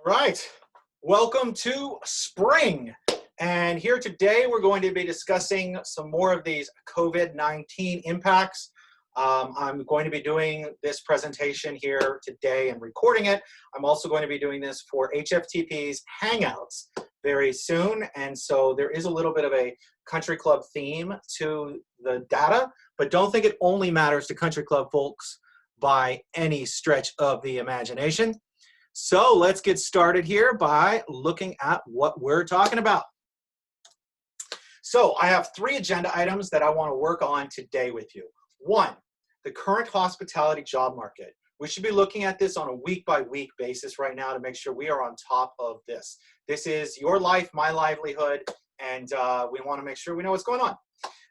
All right, welcome to spring. And here today, we're going to be discussing some more of these COVID-19 impacts. I'm going to be doing this presentation here today and recording it. I'm also going to be doing this for HFTP's Hangouts very soon. And so there is a little bit of a country club theme to the data, but don't think it only matters to country club folks by any stretch of the imagination. So let's get started here by looking at what we're talking about. So I have three agenda items that I want to work on today with you. One, the current hospitality job market. We should be looking at this on a week-by-week basis right now to make sure we are on top of this. This is your life, my livelihood, and we want to make sure we know what's going on.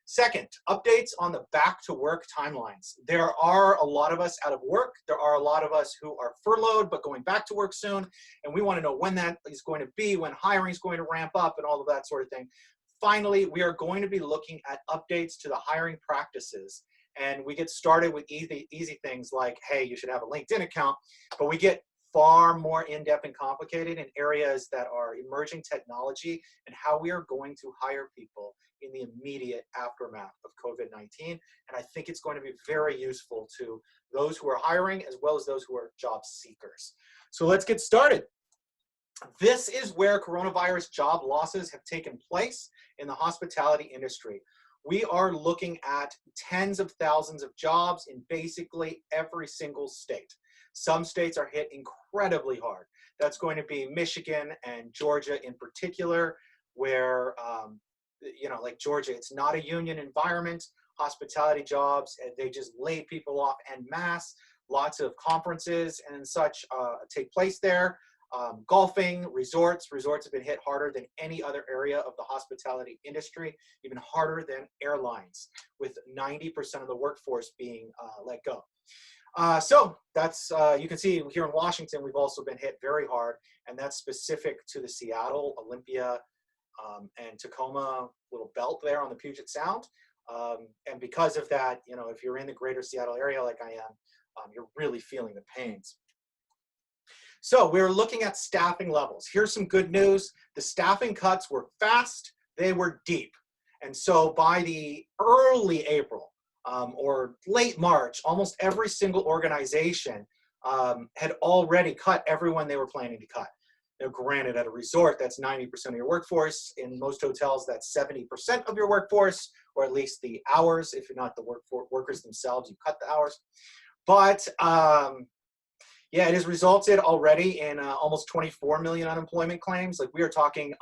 Second, updates on the back to work timelines. There are a lot of us out of work. There are a lot of us who are furloughed but going back to work soon. And we want to know when that is going to be, when hiring is going to ramp up and all of that sort of thing. Finally, we are going to be looking at updates to the hiring practices. And we get started with easy things like, hey, you should have a LinkedIn account. But we get far more in-depth and complicated in areas that are emerging technology and how we are going to hire people in the immediate aftermath of COVID-19. And I think it's going to be very useful to those who are hiring as well as those who are job seekers. So let's get started. This is where coronavirus job losses have taken place in the hospitality industry. We are looking at tens of thousands of jobs in basically every single state. Some states are hit incredibly hard. That's going to be Michigan and Georgia in particular, where like Georgia, it's not a union environment. Hospitality jobs, they just lay people off en masse. Lots of conferences and such take place there. Golfing, resorts have been hit harder than any other area of the hospitality industry, even harder than airlines, with 90% of the workforce being let go. So that's, you can see here in Washington, we've also been hit very hard, and that's specific to the Seattle, Olympia, and Tacoma little belt there on the Puget Sound. And because of that, if you're in the greater Seattle area like I am, you're really feeling the pains. So we're looking at staffing levels. Here's some good news. The staffing cuts were fast, they were deep. And so by the early April or late March, almost every single organization had already cut everyone they were planning to cut. Now, granted, at a resort, that's 90% of your workforce. In most hotels, that's 70% of your workforce, or at least the hours. If you're not the workers themselves, you cut the hours. But yeah, it has resulted already in almost 24 million unemployment claims. Like, we are talking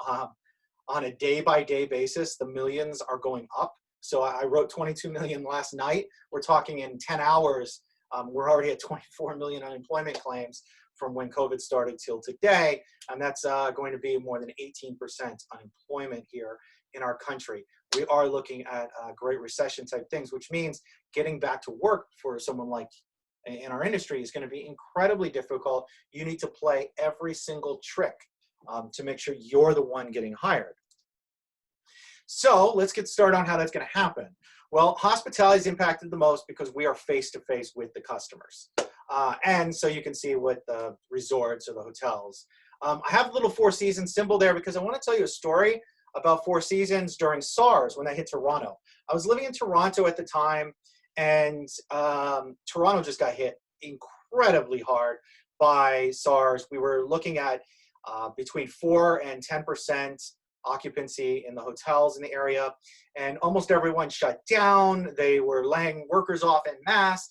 on a day-by-day basis, the millions are going up. So I wrote 22 million last night. We're talking in 10 hours, we're already at 24 million unemployment claims from when COVID started till today. And that's going to be more than 18% unemployment here in our country. We are looking at Great Recession type things, which means getting back to work for someone like in our industry is going to be incredibly difficult. You need to play every single trick to make sure you're the one getting hired. So let's get started on how that's going to happen. Well, hospitality is impacted the most because we are face-to-face with the customers. And so you can see with the resorts or the hotels. I have a little Four Seasons symbol there because I want to tell you a story about Four Seasons during SARS when I hit Toronto. I was living in Toronto at the time, and Toronto just got hit incredibly hard by SARS. We were looking at between 4 and 10% occupancy in the hotels in the area, and almost everyone shut down. They were laying workers off en masse,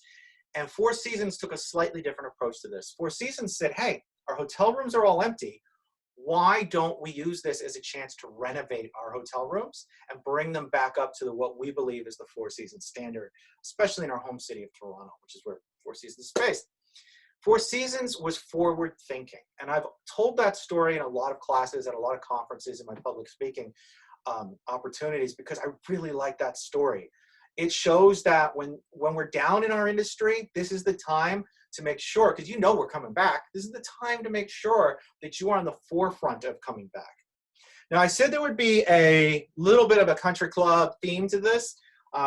and Four Seasons took a slightly different approach to this. Four Seasons said, hey, our hotel rooms are all empty. Why don't we use this as a chance to renovate our hotel rooms and bring them back up to what we believe is the Four Seasons standard, especially in our home city of Toronto, which is where Four Seasons is based. Four Seasons was forward thinking. And I've told that story in a lot of classes, at a lot of conferences, in my public speaking opportunities, because I really like that story. It shows that when we're down in our industry, this is the time to make sure, because we're coming back, this is the time to make sure that you are on the forefront of coming back. Now, I said there would be a little bit of a country club theme to this,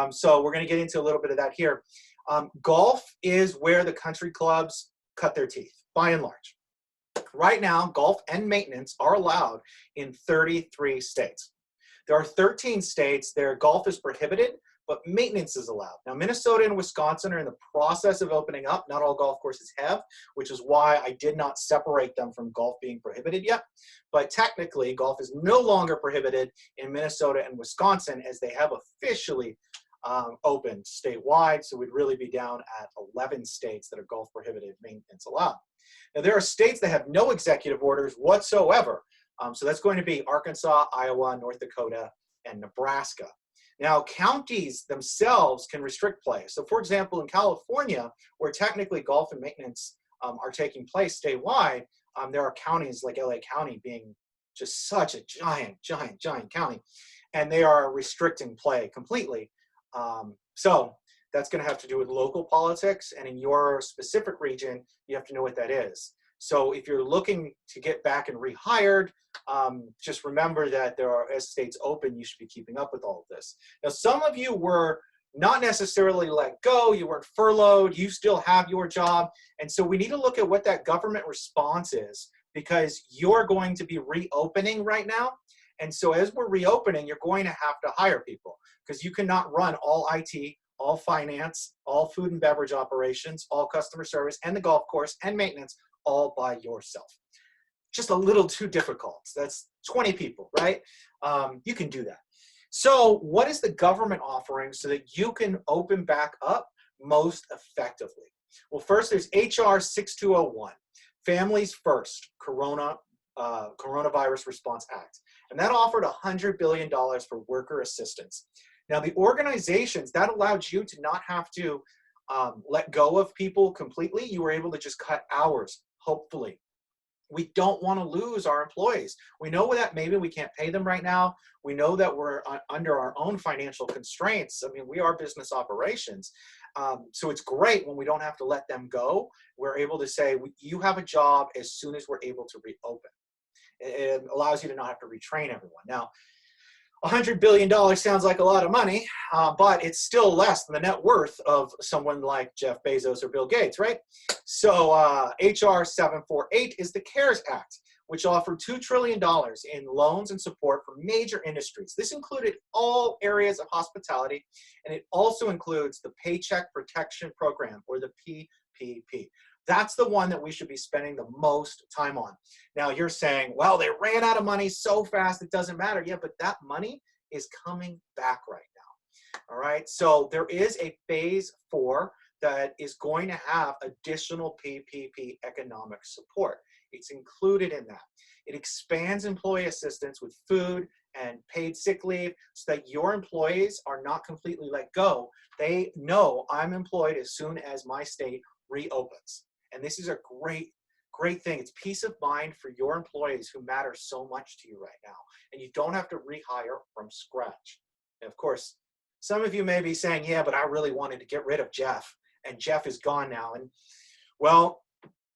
so we're going to get into a little bit of that here. Golf is where the country clubs cut their teeth, by and large. Right now, golf and maintenance are allowed in 33 states. There are 13 states where golf is prohibited, but maintenance is allowed. Now, Minnesota and Wisconsin are in the process of opening up. Not all golf courses have, which is why I did not separate them from golf being prohibited yet. But technically, golf is no longer prohibited in Minnesota and Wisconsin, as they have officially opened statewide. So we'd really be down at 11 states that are golf prohibited, maintenance allowed. Now, there are states that have no executive orders whatsoever. So that's going to be Arkansas, Iowa, North Dakota, and Nebraska. Now, counties themselves can restrict play. So, for example, in California, where technically golf and maintenance are taking place statewide, there are counties like LA County being just such a giant county, and they are restricting play completely. So that's going to have to do with local politics, and in your specific region, you have to know what that is. So if you're looking to get back and rehired, just remember that as states open, you should be keeping up with all of this. Now, some of you were not necessarily let go, you weren't furloughed, you still have your job, and so we need to look at what that government response is, because you're going to be reopening right now. And so as we're reopening, you're going to have to hire people, because you cannot run all IT, all finance, all food and beverage operations, all customer service, and the golf course and maintenance all by yourself. Just a little too difficult. That's 20 people, right? You can do that. So what is the government offering so that you can open back up most effectively? Well, first there's HR 6201, Families First Coronavirus Response Act. And that offered $100 billion for worker assistance. Now, the organizations, that allowed you to not have to let go of people completely. You were able to just cut hours, hopefully. We don't want to lose our employees. We know that maybe we can't pay them right now. We know that we're under our own financial constraints. I mean, we are business operations. So it's great when we don't have to let them go. We're able to say, you have a job as soon as we're able to reopen. It allows you to not have to retrain everyone. Now, $100 billion sounds like a lot of money, but it's still less than the net worth of someone like Jeff Bezos or Bill Gates, right? So HR 748 is the CARES Act, which offered $2 trillion in loans and support for major industries. This included all areas of hospitality, and it also includes the Paycheck Protection Program, or the PPP. That's the one that we should be spending the most time on. Now, you're saying, well, they ran out of money so fast, it doesn't matter. Yeah, but that money is coming back right now. All right, so there is a phase 4 that is going to have additional PPP economic support. It's included in that. It expands employee assistance with food and paid sick leave so that your employees are not completely let go. They know I'm employed as soon as my state reopens. And this is a great thing. It's peace of mind for your employees who matter so much to you right now. And you don't have to rehire from scratch. And of course, some of you may be saying, yeah, but I really wanted to get rid of Jeff, and Jeff is gone now. And well,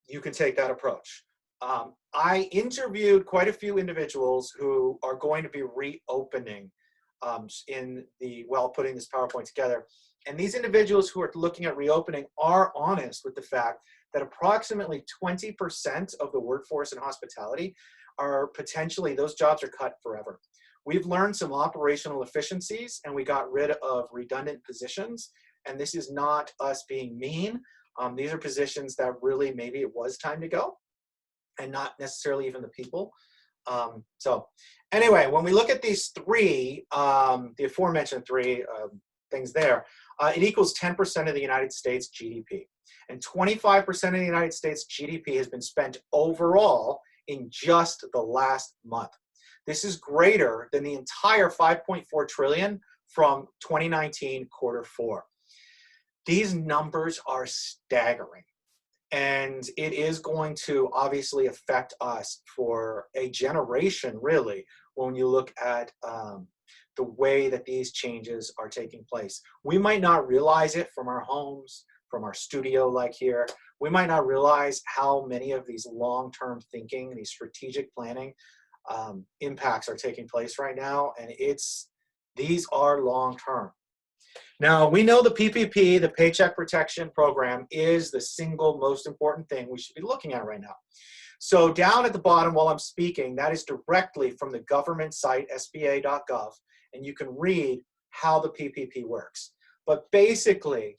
you can take that approach. I interviewed quite a few individuals who are going to be reopening while putting this PowerPoint together. And these individuals who are looking at reopening are honest with the fact that approximately 20% of the workforce in hospitality are potentially, those jobs are cut forever. We've learned some operational efficiencies, and we got rid of redundant positions. And this is not us being mean. These are positions that really maybe it was time to go, and not necessarily even the people. So anyway, when we look at these three, the aforementioned three things there, it equals 10% of the United States GDP. And 25% of the United States GDP has been spent overall in just the last month. This is greater than the entire 5.4 trillion from 2019 Q4. These numbers are staggering. And it is going to obviously affect us for a generation, really, when you look at the way that these changes are taking place. We might not realize it from our homes, from our studio like here. We might not realize how many of these long-term thinking, these strategic planning impacts are taking place right now. And these are long-term. Now, we know the PPP, the Paycheck Protection Program, is the single most important thing we should be looking at right now. So down at the bottom while I'm speaking, that is directly from the government site, sba.gov, and you can read how the PPP works. But basically,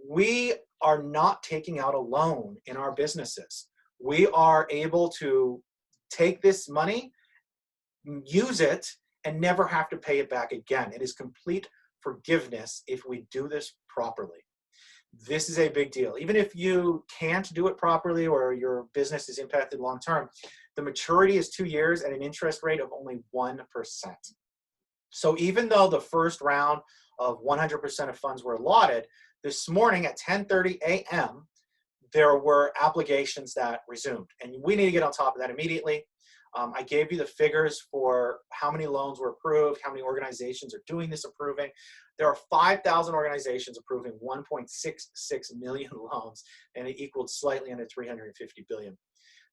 we are not taking out a loan in our businesses. We are able to take this money, use it, and never have to pay it back again. It is complete forgiveness if we do this properly. This is a big deal. Even if you can't do it properly or your business is impacted long term, the maturity is 2 years at an interest rate of only 1%. So even though the first round of 100% of funds were allotted, this morning at 10:30 a.m., there were applications that resumed. And we need to get on top of that immediately. I gave you the figures for how many loans were approved, how many organizations are doing this approving. There are 5,000 organizations approving 1.66 million loans, and it equaled slightly under 350 billion.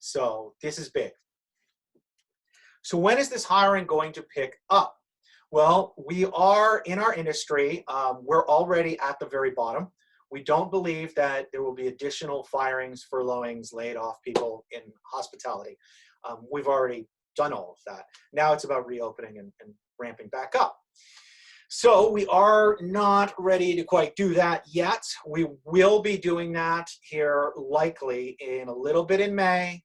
So this is big. So when is this hiring going to pick up? Well, we are in our industry, we're already at the very bottom. We don't believe that there will be additional firings, furloughings, laid off people in hospitality. We've already done all of that. Now it's about reopening and ramping back up. So we are not ready to quite do that yet. We will be doing that here likely in a little bit in May,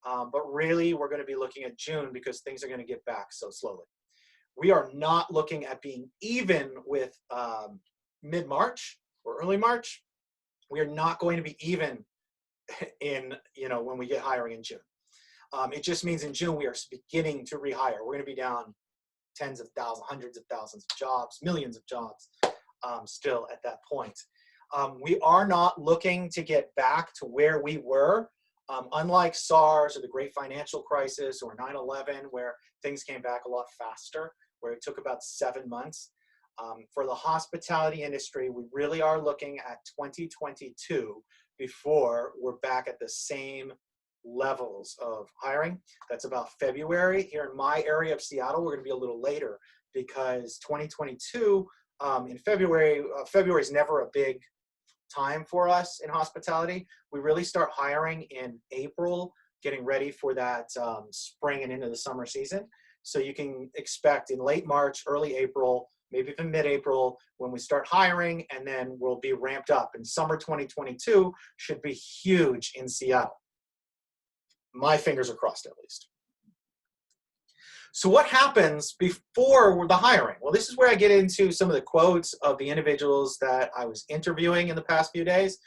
but really we're going to be looking at June because things are going to get back so slowly. We are not looking at being even with mid-March or early March. We are not going to be even in, when we get hiring in June. It just means in June we are beginning to rehire. We're going to be down tens of thousands, hundreds of thousands of jobs, millions of jobs still at that point. We are not looking to get back to where we were, unlike SARS or the Great Financial Crisis or 9/11, where things came back a lot faster, where it took about 7 months. For the hospitality industry, we really are looking at 2022 before we're back at the same levels of hiring. That's about February. Here in my area of Seattle, we're going to be a little later because 2022 in February, February is never a big time for us in hospitality. We really start hiring in April, getting ready for that spring and into the summer season. So you can expect in late March, early April, maybe even mid-April, when we start hiring, and then we'll be ramped up. And summer 2022 should be huge in Seattle. My fingers are crossed, at least. So what happens before the hiring? Well, this is where I get into some of the quotes of the individuals that I was interviewing in the past few days.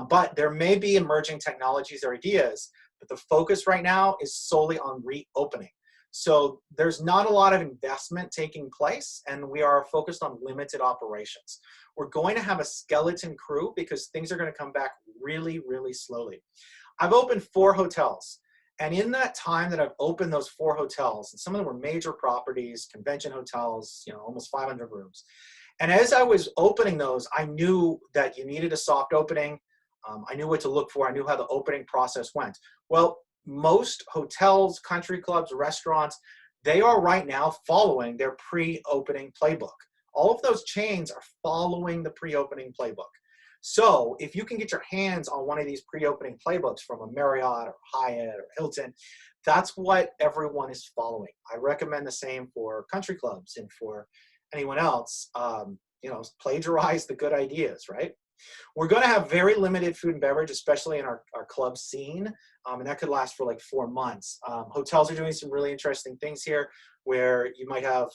But there may be emerging technologies or ideas, but the focus right now is solely on reopening. So there's not a lot of investment taking place, and we are focused on limited operations. We're going to have a skeleton crew because things are going to come back really, really slowly. I've opened 4 hotels, and in that time that I've opened those 4 hotels, and some of them were major properties, convention hotels, almost 500 rooms. And as I was opening those, I knew that you needed a soft opening. I knew what to look for. I knew how the opening process went. Well, most hotels, country clubs, restaurants, they are right now following their pre-opening playbook. All of those chains are following the pre-opening playbook. So if you can get your hands on one of these pre-opening playbooks from a Marriott or Hyatt or Hilton, that's what everyone is following. I recommend the same for country clubs and for anyone else. Plagiarize the good ideas, right? We're going to have very limited food and beverage, especially in our club scene, and that could last for like 4 months. Hotels are doing some really interesting things here where you might have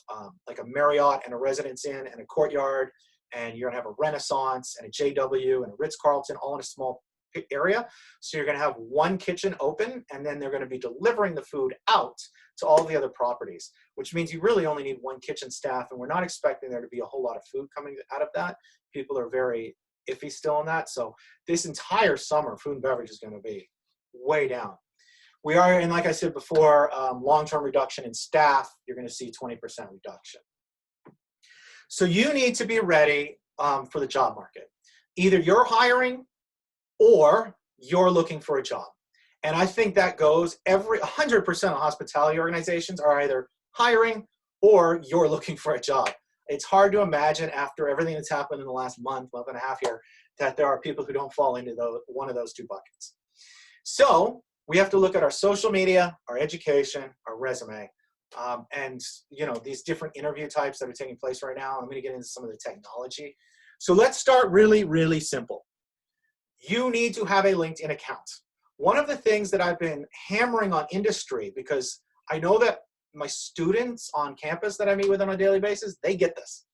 like a Marriott and a Residence Inn and a Courtyard, and you're going to have a Renaissance and a JW and a Ritz-Carlton all in a small area. So you're going to have one kitchen open, and then they're going to be delivering the food out to all the other properties, which means you really only need one kitchen staff, and we're not expecting there to be a whole lot of food coming out of that. People are very iffy still on that. So this entire summer, food and beverage is going to be way down. We are, and like I said before, long-term reduction in staff, you're going to see 20% reduction. So you need to be ready for the job market. Either you're hiring or you're looking for a job. And I think that goes 100% of hospitality organizations are either hiring or you're looking for a job. It's hard to imagine after everything that's happened in the last month and a half here, that there are people who don't fall into one of those two buckets. So we have to look at our social media, our education, our resume, and these different interview types that are taking place right now. I'm going to get into some of the technology. So let's start really, really simple. You need to have a LinkedIn account. One of the things that I've been hammering on industry, because I know that my students on campus that I meet with on a daily basis, they get this.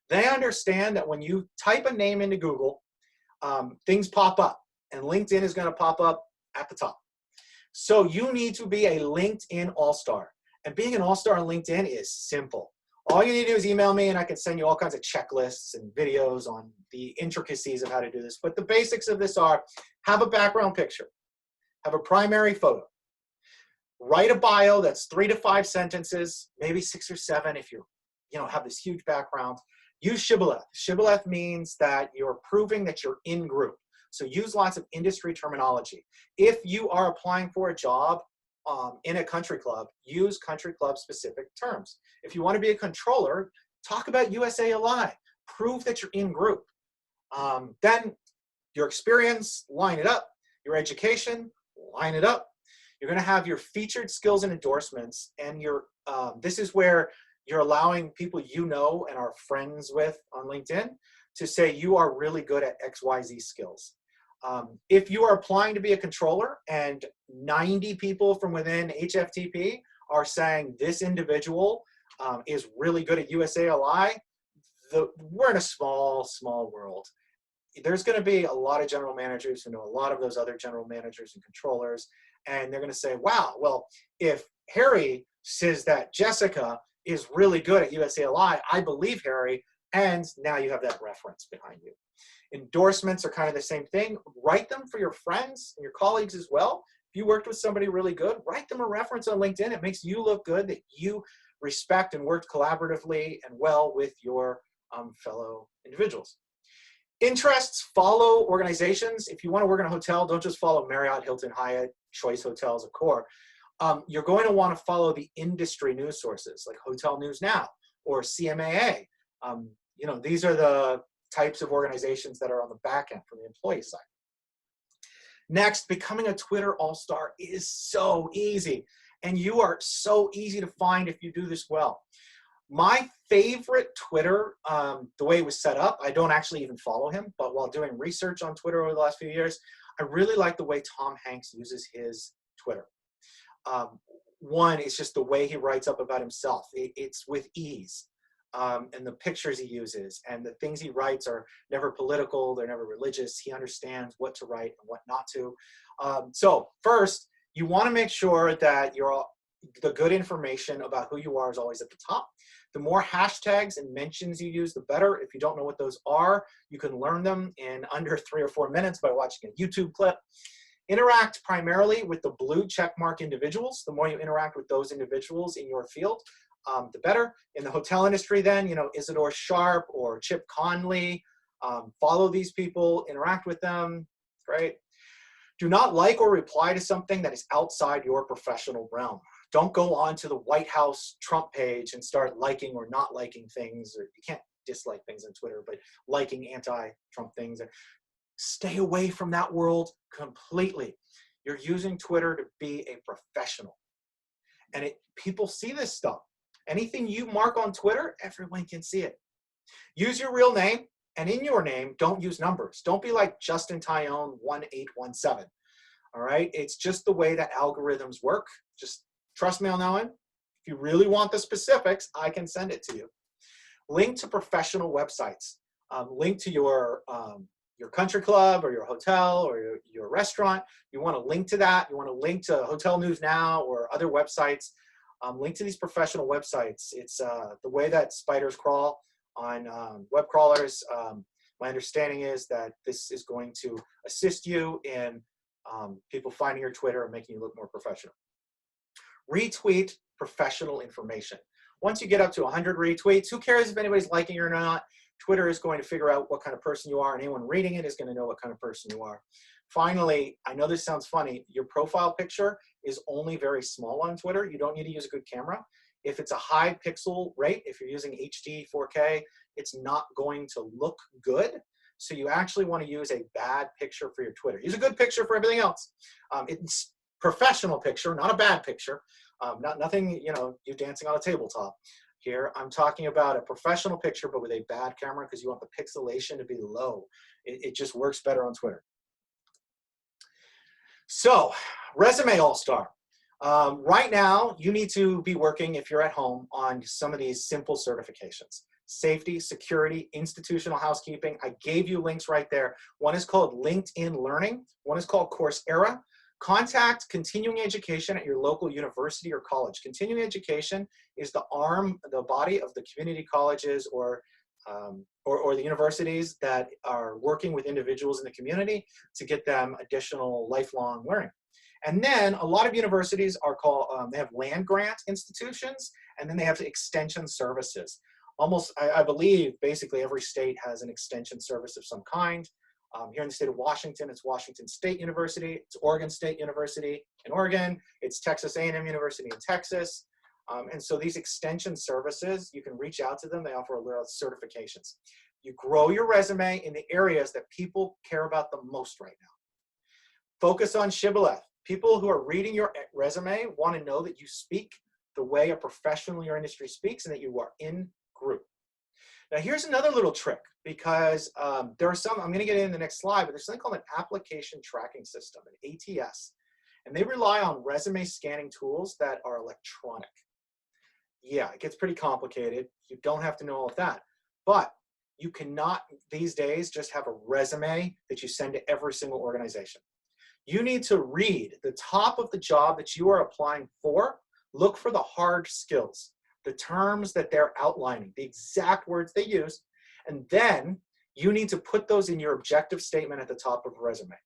They understand that when you type a name into Google, things pop up, and LinkedIn is going to pop up at the top. So you need to be a LinkedIn all-star. And being an all-star on LinkedIn is simple. All you need to do is email me, and I can send you all kinds of checklists and videos on the intricacies of how to do this. But the basics of this are: have a background picture, have a primary photo, write a bio that's 3 to 5 sentences, maybe 6 or 7 if you have this huge background. Use shibboleth. Shibboleth means that you're proving that you're in group. So use lots of industry terminology. If you are applying for a job in a country club, use country club specific terms. If you want to be a controller, talk about USALI. Prove that you're in group. Then your experience, line it up. Your education, line it up. You're going to have your featured skills and endorsements, and this is where you're allowing people and are friends with on LinkedIn to say you are really good at XYZ skills. If you are applying to be a controller and 90 people from within HFTP are saying this individual is really good at USALI, we're in a small, small world. There's going to be a lot of general managers who know a lot of those other general managers and controllers, and they're going to say, wow, well, if Harry says that Jessica is really good at USALI, I believe Harry, and now you have that reference behind you. Endorsements are kind of the same thing. Write them for your friends and your colleagues as well. If you worked with somebody really good, write them a reference on LinkedIn. It makes you look good that you respect and worked collaboratively and well with your fellow individuals. Interests: follow organizations. If you want to work in a hotel, don't just follow Marriott, Hilton, Hyatt, Choice Hotels, Accor. You're going to want to follow the industry news sources like Hotel News Now or CMAA. These are the types of organizations that are on the back end from the employee side. Next, becoming a Twitter all-star is so easy, and you are so easy to find if you do this well. My favorite Twitter, the way it was set up, I don't actually even follow him, but while doing research on Twitter over the last few years, I really like the way Tom Hanks uses his Twitter. One, it's just the way he writes up about himself. It's with ease. And the pictures he uses and the things he writes are never political, they're never religious. He understands what to write and what not to. So first, you want to make sure that the good information about who you are is always at the top. The more hashtags and mentions you use, the better. If you don't know what those are, you can learn them in under 3 or 4 minutes by watching a YouTube clip. Interact primarily with the blue checkmark individuals. The more you interact with those individuals in your field, the better. In the hotel industry then, Isidore Sharp or Chip Conley, follow these people, interact with them, great. Do not like or reply to something that is outside your professional realm. Don't go on to the White House Trump page and start liking or not liking things, or you can't dislike things on Twitter, but liking anti-Trump things. Stay away from that world completely. You're using Twitter to be a professional. And people see this stuff. Anything you mark on Twitter, everyone can see it. Use your real name, and in your name, don't use numbers. Don't be like Justin Tyone 1817. All right? It's just the way that algorithms work. Just trust me on that one. If you really want the specifics, I can send it to you. Link to professional websites. Link to your country club or your hotel or your restaurant. You want to link to that. You want to link to Hotel News Now or other websites. Link to these professional websites. It's the way that spiders crawl on web crawlers. My understanding is that this is going to assist you in people finding your Twitter and making you look more professional. Retweet professional information. Once you get up to 100 retweets, who cares if anybody's liking it or not? Twitter is going to figure out what kind of person you are, and anyone reading it is going to know what kind of person you are. Finally, I know this sounds funny, your profile picture is only very small on Twitter. You don't need to use a good camera. If it's a high pixel rate, if you're using HD 4K, it's not going to look good. So you actually want to use a bad picture for your Twitter. Use a good picture for everything else. It's professional picture, not a bad picture. Nothing, you know, you dancing on a tabletop. Here, I'm talking about a professional picture, but with a bad camera because you want the pixelation to be low. It just works better on Twitter. So, Resume All-Star. Right now, you need to be working, if you're at home, on some of these simple certifications. Safety, security, institutional housekeeping. I gave you links right there. One is called LinkedIn Learning. One is called Coursera. Contact continuing education at your local university or college. Continuing education is the arm, the body of the community colleges or the universities that are working with individuals in the community to get them additional lifelong learning. And then a lot of universities are called, they have land grant institutions, and then they have extension services. Almost, I believe, basically every state has an extension service of some kind. Here in the state of Washington, it's Washington State University, it's Oregon State University in Oregon, it's Texas A&M University in Texas. And so these extension services, you can reach out to them. They offer a lot of certifications. You grow your resume in the areas that people care about the most right now. Focus on shibboleth. People who are reading your resume want to know that you speak the way a professional in your industry speaks and that you are in group. Now here's another little trick, because there are some, I'm going to get in the next slide, but there's something called an application tracking system, an ATS. And they rely on resume scanning tools that are electronic. Yeah, it gets pretty complicated. You don't have to know all of that. But you cannot, these days, just have a resume that you send to every single organization. You need to read the top of the job that you are applying for. Look for the hard skills, the terms that they're outlining, the exact words they use, and then you need to put those in your objective statement at the top of a resume.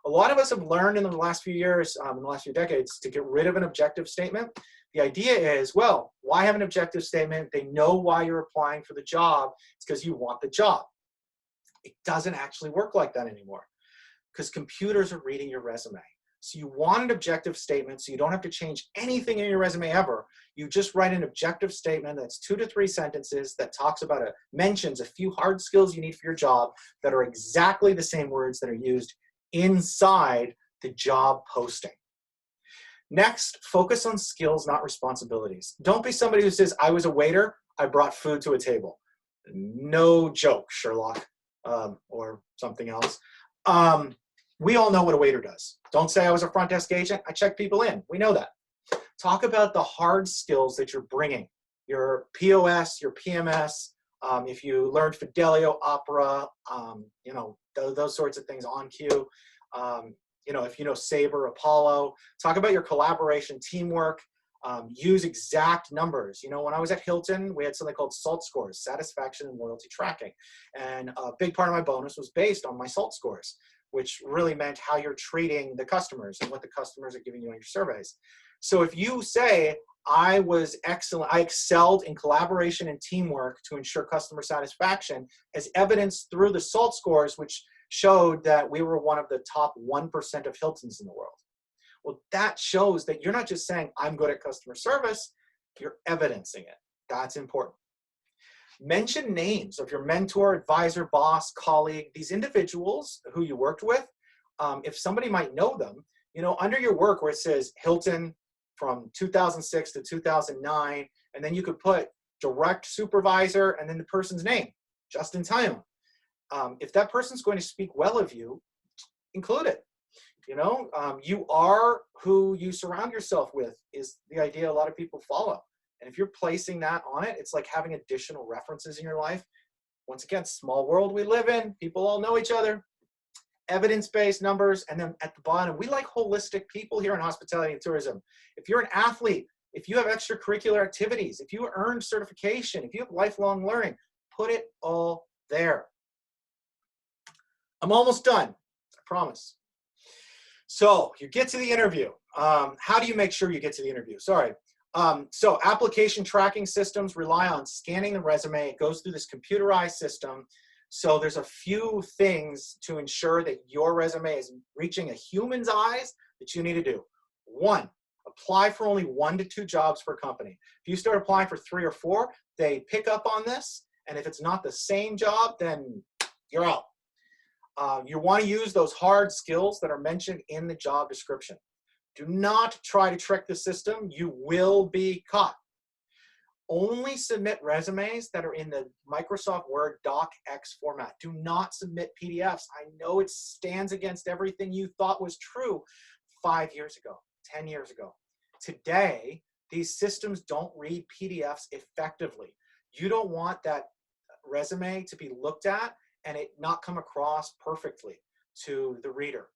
A lot of us have learned in the last few years, in the last few decades, to get rid of an objective statement. The idea is, well, why have an objective statement? They know why you're applying for the job. It's because you want the job. It doesn't actually work like that anymore because computers are reading your resume. So you want an objective statement so you don't have to change anything in your resume ever. You just write an objective statement that's 2 to 3 sentences that talks about mentions a few hard skills you need for your job that are exactly the same words that are used inside the job posting. Next, focus on skills, not responsibilities. Don't be somebody who says, I was a waiter, I brought food to a table. No joke, Sherlock, or something else. We all know what a waiter does. Don't say I was a front desk agent, I check people in. We know that. Talk about the hard skills that you're bringing. Your POS, your PMS, if you learned Fidelio, Opera, you know, those sorts of things, on cue. You know, if you know Sabre, Apollo, talk about your collaboration, teamwork, use exact numbers. You know, when I was at Hilton, we had something called SALT scores, satisfaction and loyalty tracking. And a big part of my bonus was based on my SALT scores, which really meant how you're treating the customers and what the customers are giving you on your surveys. So if you say, I was excellent, I excelled in collaboration and teamwork to ensure customer satisfaction, as evidenced through the SALT scores, which showed that we were one of the top 1% of Hiltons in the world. Well, that shows that you're not just saying, I'm good at customer service, you're evidencing it. That's important. Mention names of your mentor, advisor, boss, colleague, these individuals who you worked with. If somebody might know them, you know, under your work where it says Hilton from 2006 to 2009, and then you could put direct supervisor and then the person's name, Justin Time. If that person's going to speak well of you, include it. You know, you are who you surround yourself with is the idea a lot of people follow. And if you're placing that on it, it's like having additional references in your life. Once again, small world we live in, people all know each other, evidence-based numbers, and then at the bottom, we like holistic people here in hospitality and tourism. If you're an athlete, if you have extracurricular activities, if you earned certification, if you have lifelong learning, put it all there. I'm almost done, I promise. So you get to the interview. How do you make sure you get to the interview? Sorry. So application tracking systems rely on scanning the resume. It goes through this computerized system. So there's a few things to ensure that your resume is reaching a human's eyes that you need to do. One, apply for only 1 to 2 jobs per company. If you start applying for 3 or 4, they pick up on this, and if it's not the same job, then you're out. You want to use those hard skills that are mentioned in the job description. Do not try to trick the system. You will be caught. Only submit resumes that are in the Microsoft Word docx format. Do not submit PDFs. I know it stands against everything you thought was true 5 years ago, 10 years ago. Today, these systems don't read PDFs effectively. You don't want that resume to be looked at and it not come across perfectly to the reader.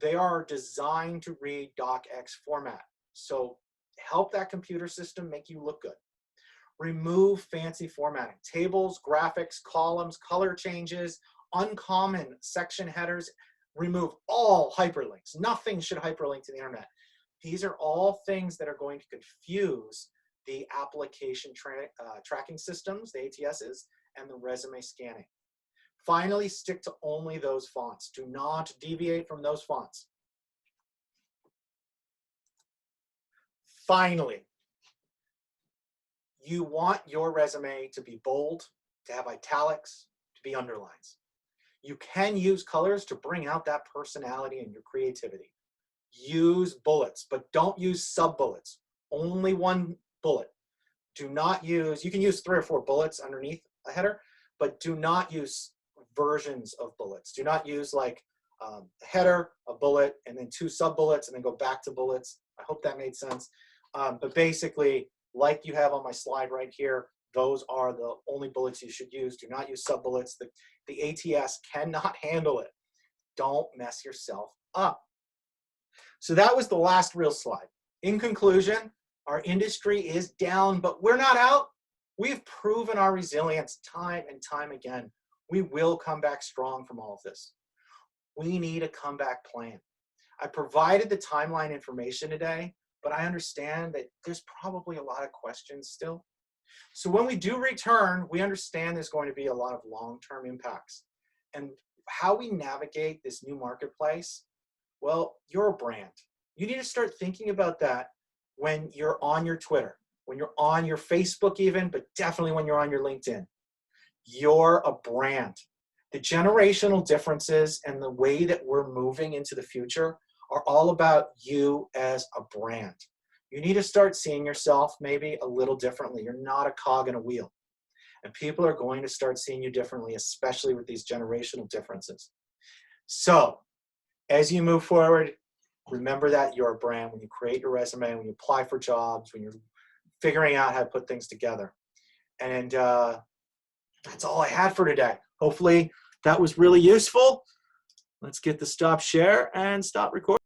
They are designed to read docx format. So help that computer system make you look good. Remove fancy formatting. Tables, graphics, columns, color changes, uncommon section headers. Remove all hyperlinks. Nothing should hyperlink to the internet. These are all things that are going to confuse the application tracking systems, the ATSs, and the resume scanning. Finally, stick to only those fonts. Do not deviate from those fonts. Finally, you want your resume to be bold, to have italics, to be underlines. You can use colors to bring out that personality and your creativity. Use bullets, but don't use sub-bullets. Only one bullet. Do not use, you can use 3 or 4 bullets underneath a header, but do not use versions of bullets. Do not use like a header, a bullet, and then 2 sub-bullets, and then go back to bullets. I hope that made sense. But basically, like you have on my slide right here, those are the only bullets you should use. Do not use sub-bullets. The ATS cannot handle it. Don't mess yourself up. So that was the last real slide. In conclusion, our industry is down, but we're not out. We've proven our resilience time and time again. We will come back strong from all of this. We need a comeback plan. I provided the timeline information today, but I understand that there's probably a lot of questions still. So when we do return, we understand there's going to be a lot of long-term impacts. And how we navigate this new marketplace, well, you're a brand. You need to start thinking about that when you're on your Twitter, when you're on your Facebook even, but definitely when you're on your LinkedIn. You're a brand. The generational differences and the way that we're moving into the future are all about you as a brand. You need to start seeing yourself maybe a little differently. You're not a cog in a wheel. And people are going to start seeing you differently, especially with these generational differences. So as you move forward, remember that you're a brand when you create your resume, when you apply for jobs, when you're figuring out how to put things together. And that's all I had for today. Hopefully that was really useful. Let's get the stop share and stop recording.